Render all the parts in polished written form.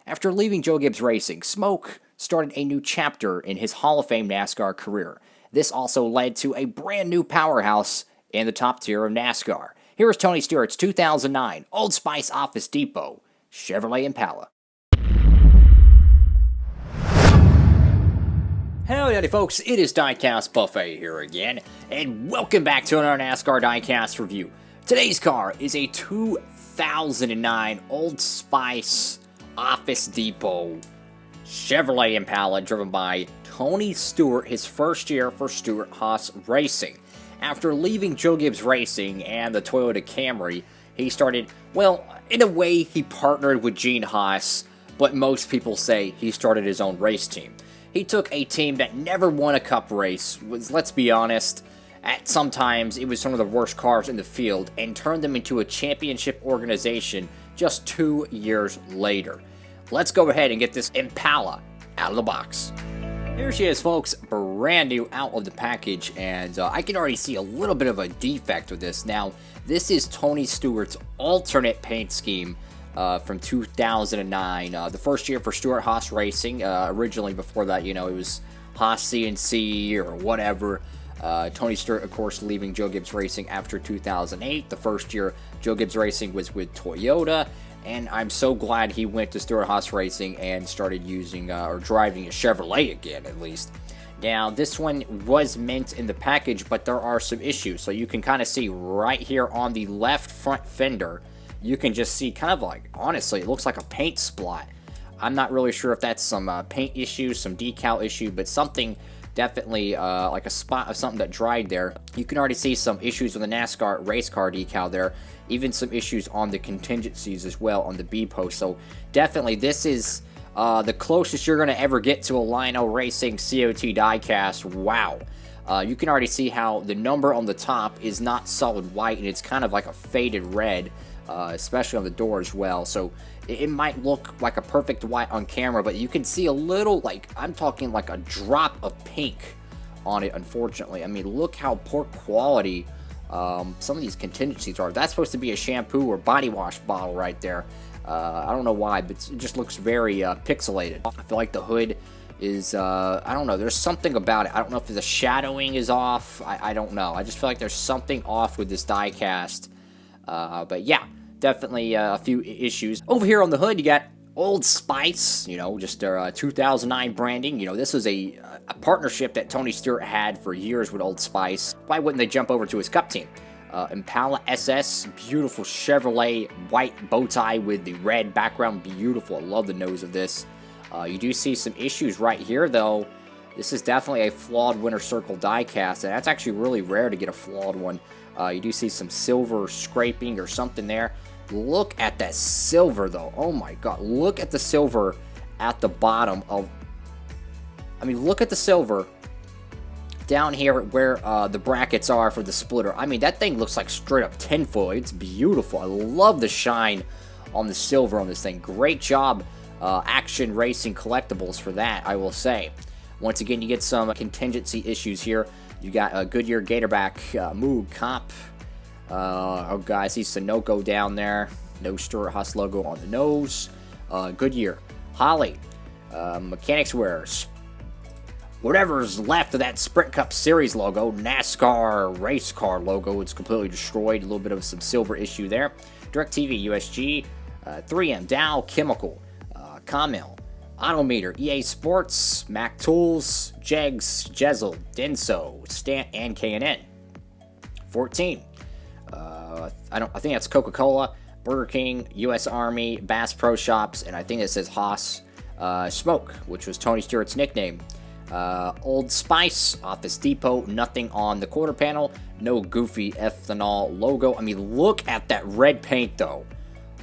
After leaving Joe Gibbs Racing, Smoke started a new chapter in his Hall of Fame NASCAR career. This also led to a brand new powerhouse in the top tier of NASCAR. Here is Tony Stewart's 2009 Old Spice Office Depot Chevrolet Impala. Howdy folks, it is Diecastbuffet here again, and welcome back to another NASCAR Diecast review. Today's car is a 2009 Old Spice Office Depot Chevrolet Impala driven by Tony Stewart, his first year for Stewart-Haas Racing. After leaving Joe Gibbs Racing and the Toyota Camry, he started, well, in a way he partnered with Gene Haas, but most people say he started his own race team. He took a team that never won a cup race, let's be honest, at sometimes it was some of the worst cars in the field, and turned them into a championship organization just 2 years later. Let's go ahead and get this Impala out of the box. Here she is, folks, brand new out of the package, and I can already see a little bit of a defect with this. Now, this is Tony Stewart's alternate paint scheme from 2009, the first year for Stewart-Haas Racing. Originally, before that, it was Haas CNC or whatever. Tony Stewart, of course, leaving Joe Gibbs Racing after 2008. The first year Joe Gibbs Racing was with Toyota, and I'm so glad he went to Stewart-Haas Racing and started using or driving a Chevrolet again, at least. Now, this one was mint in the package, but there are some issues. So you can kind of see right here on the left front fender, you can just see kind of like, honestly, it looks like a paint spot. I'm not really sure if that's some paint issue, some decal issue, but something definitely like a spot of something that dried there. You can already see some issues with the NASCAR race car decal there, even some issues on the contingencies as well on the B post. So definitely this is the closest you're going to ever get to a Lionel Racing COT diecast. Wow. You can already see how the number on the top is not solid white, and it's kind of like a faded red. Especially on the door as well, so it might look like a perfect white on camera, but you can see a little, like, I'm talking like a drop of pink on it, unfortunately. I mean, look how poor quality some of these contingencies are. That's supposed to be a shampoo or body wash bottle right there. I don't know why, but it just looks very pixelated. I feel like the hood is, I don't know, there's something about it. I don't know if the shadowing is off. I don't know. I just feel like there's something off with this diecast. But yeah, definitely a few issues. Over here on the hood, you got Old Spice, just their 2009 branding. This was a partnership that Tony Stewart had for years with Old Spice. Why wouldn't they jump over to his cup team? Impala SS, beautiful Chevrolet white bow tie with the red background, beautiful. I love the nose of this. You do see some issues right here, though. This is definitely a flawed winter circle diecast, and that's actually really rare to get a flawed one. You do see some silver scraping or something there. Look at that silver, though. Oh my god. Look at the silver at the bottom of... I mean, look at the silver down here where the brackets are for the splitter. I mean, that thing looks like straight up tinfoil. It's beautiful. I love the shine on the silver on this thing. Great job, Action Racing Collectibles, for that, I will say. Once again, you get some contingency issues here. You got a Goodyear Gatorback Moog Cop. Oh, God, I see Sunoco down there. No Stewart-Haas logo on the nose. Goodyear, Holly, Mechanics Wears. Whatever's left of that Sprint Cup Series logo, NASCAR race car logo, it's completely destroyed. A little bit of some silver issue there. DirecTV, USG, 3M, Dow Chemical, Camel, Autometer, EA Sports, Mac Tools, Jegs, Jezel, Denso, Stant, and K&N. 14. I think that's Coca-Cola, Burger King, U.S. Army, Bass Pro Shops, and I think it says Haas Smoke, which was Tony Stewart's nickname. Old Spice, Office Depot, nothing on the quarter panel, no goofy ethanol logo. I mean, look at that red paint, though.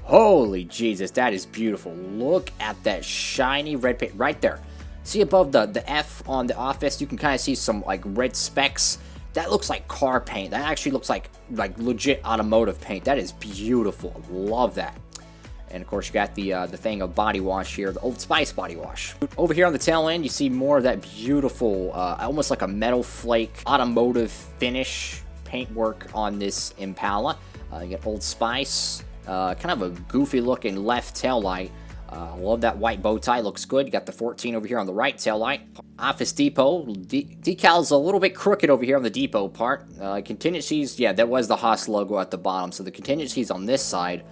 Holy Jesus, that is beautiful. Look at that shiny red paint right there. See above the F on the Office, you can kind of see some like red specks. That looks like car paint. That actually looks like legit automotive paint. That is beautiful. Love that. And of course, you got the thing of body wash here, the Old Spice body wash. Over here on the tail end, you see more of that beautiful, almost like a metal flake automotive finish paintwork on this Impala. You got Old Spice, kind of a goofy looking left tail light. Love that white bow tie, looks good. You got the 14 over here on the right tail light. Office Depot, decals a little bit crooked over here on the depot part. Contingencies, yeah, that was the Haas logo at the bottom, so the contingencies on this side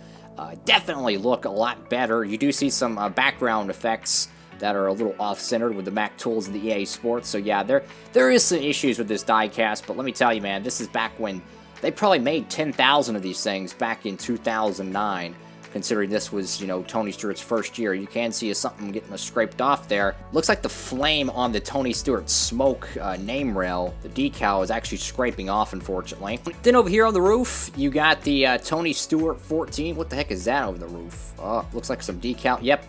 definitely look a lot better. You do see some background effects that are a little off-centered with the Mac tools and the EA Sports, so yeah, there is some issues with this diecast, but let me tell you, man, this is back when they probably made 10,000 of these things back in 2009. Considering this was, you know, Tony Stewart's first year. You can see something getting scraped off there. Looks like the flame on the Tony Stewart smoke name rail, the decal, is actually scraping off, unfortunately. Then over here on the roof, you got the Tony Stewart 14. What the heck is that over the roof? Looks like some decal. Yep.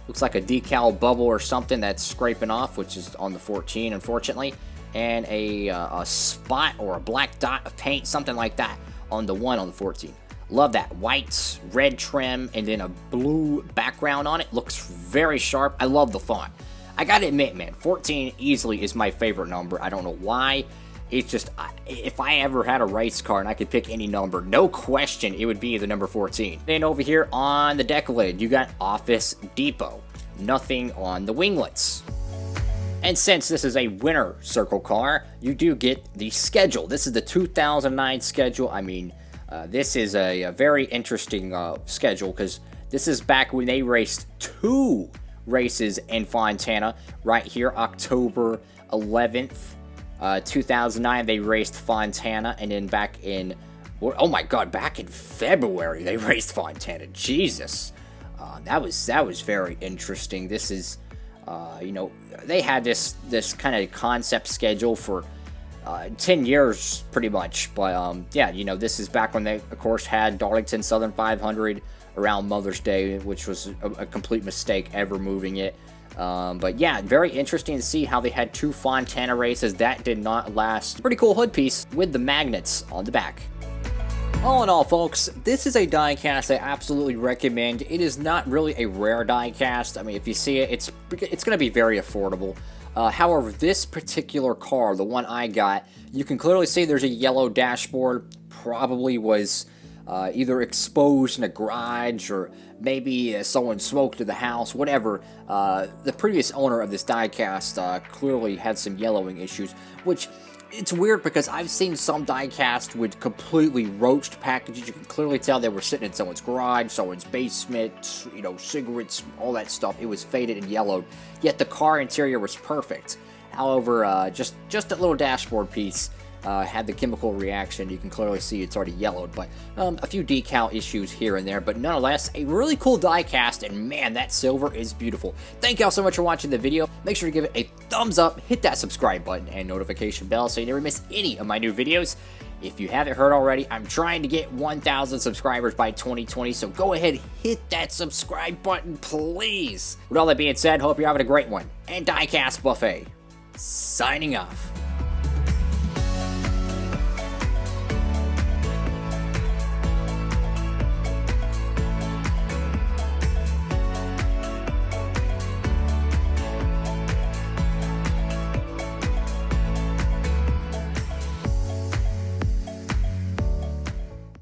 Looks like a decal bubble or something that's scraping off, which is on the 14, unfortunately. And a spot or a black dot of paint, something like that, on the 1 on the 14. Love that white, red trim, and then a blue background on it. Looks very sharp. I love the font. I gotta admit, man, 14 easily is my favorite number. I don't know why. It's just, if I ever had a race car and I could pick any number, no question, it would be the number 14. Then over here on the deck lid, you got Office Depot. Nothing on the winglets. And since this is a winter circle car, you do get the schedule. This is the 2009 schedule. I mean, this is a very interesting schedule because this is back when they raced 2 races in Fontana. Right here, October 11th, 2009, they raced Fontana. And then back in, oh my god, back in February, they raced Fontana. Jesus. That was very interesting. This is, you know, they had this kind of concept schedule for 10 years, pretty much, but yeah, you know, this is back when they, of course, had Darlington Southern 500 around Mother's Day, which was a complete mistake ever moving it, but yeah, very interesting to see how they had 2 Fontana races. That did not last. Pretty cool hood piece with the magnets on the back. All in all, folks, this is a diecast I absolutely recommend. It is not really a rare diecast. I mean, if you see it, it's going to be very affordable. However, this particular car, the one I got, you can clearly see there's a yellow dashboard. Probably was either exposed in a garage or maybe someone smoked to the house, whatever. The previous owner of this diecast clearly had some yellowing issues, which it's weird because I've seen some diecast with completely roached packages. You can clearly tell they were sitting in someone's garage, someone's basement, you know, cigarettes, all that stuff. It was faded and yellowed, yet the car interior was perfect. However, just a little dashboard piece had the chemical reaction. You can clearly see it's already yellowed, but a few decal issues here and there, but nonetheless, a really cool diecast, and man, that silver is beautiful. Thank y'all so much for watching the video. Make sure to give it a thumbs up, hit that subscribe button and notification bell so you never miss any of my new videos. If you haven't heard already, I'm trying to get 1,000 subscribers by 2020, so go ahead, hit that subscribe button, please. With all that being said, hope you're having a great one, and Diecastbuffet, signing off.